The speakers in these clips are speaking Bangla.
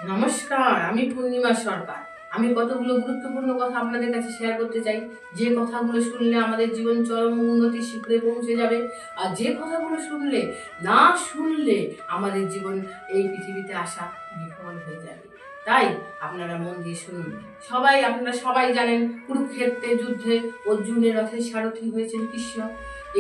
নমস্কার, আমি পূর্ণিমা সরকার। আমি কতগুলো গুরুত্বপূর্ণ কথা আপনাদের কাছে শেয়ার করতে চাই। যে কথাগুলো শুনলে আমাদের জীবন চরম উন্নতির শিখরে পৌঁছে যাবে, আর যে কথাগুলো না শুনলে আমাদের জীবন এই পৃথিবীতে আসা বিফল হয়ে যাবে। তাই আপনারা মন দিয়ে শুনুন। আপনারা সবাই জানেন, কুরুক্ষেত্রের যুদ্ধে অর্জুনের রথের সারথি হয়েছেন কৃষ্ণ।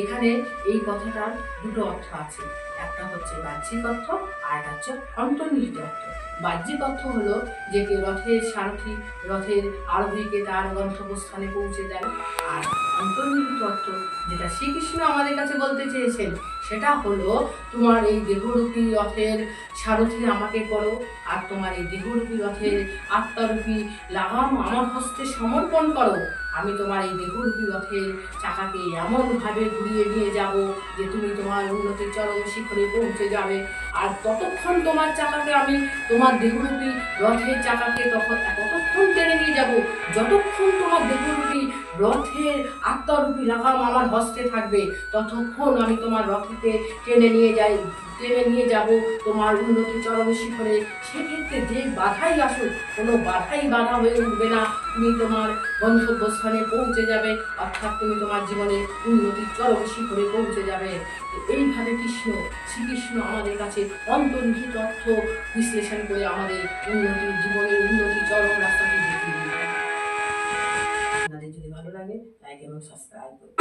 এখানে এই কথাটার দুটো অর্থ আছে। একটা হচ্ছে বাহ্যিক অর্থ, আর একটা হচ্ছে অন্তর্নিহিত অর্থ। বাহ্যিক অর্থ হলো যে রথের সারথি রথের আরোহীকে তার গন্তব্যস্থানে পৌঁছে দেন। আর অন্তর্নিহিত অর্থ যেটা শ্রীকৃষ্ণ আমাদের কাছে বলতে চেয়েছেন, সেটা হলো তোমার এই দেহরূপী রথের সারথি আমাকে করো, আর তোমার এই দেহরূপী রথের আত্মারূপী লাগাম আমার হস্তে সমর্পণ করো। আমি তোমার এই দেহরূপী রথের চাকাকে এমনভাবে ঘুরিয়ে নিয়ে যাব যে তুমি তোমার উন্নতির চরম শিখরে পৌঁছে যাবে। আর ততক্ষণ তোমার চাকাকে আমি তোমার দেহরূপী রথের চাকাকে ততক্ষণ টেনে নিয়ে যাব যতক্ষণ তোমার দেহরূপী রথের আত্মারূপী লাগাম আমার হস্তে থাকবে। ততক্ষণ আমি তোমার রথকে টেনে নিয়ে যাব তোমার উন্নতি চরম শিখরে। সেক্ষেত্রে যে বাধাই আসুক, কোনো বাধাই বাধা হয়ে উঠবে না। তুমি তোমার গন্তব্যস্থানে পৌঁছে যাবে, অর্থাৎ তুমি তোমার জীবনে উন্নতির চরম শিখরে পৌঁছে যাবে। এইভাবে শ্রীকৃষ্ণ আমাদের কাছে অন্তর্নিহিত অর্থ বিশ্লেষণ করে আমাদের জীবনের উন্নতি চরম রাস্তাটি দেখিয়ে দিবে। আপনাদের যদি ভালো লাগে, লাইক এবং সাবস্ক্রাইব করুন।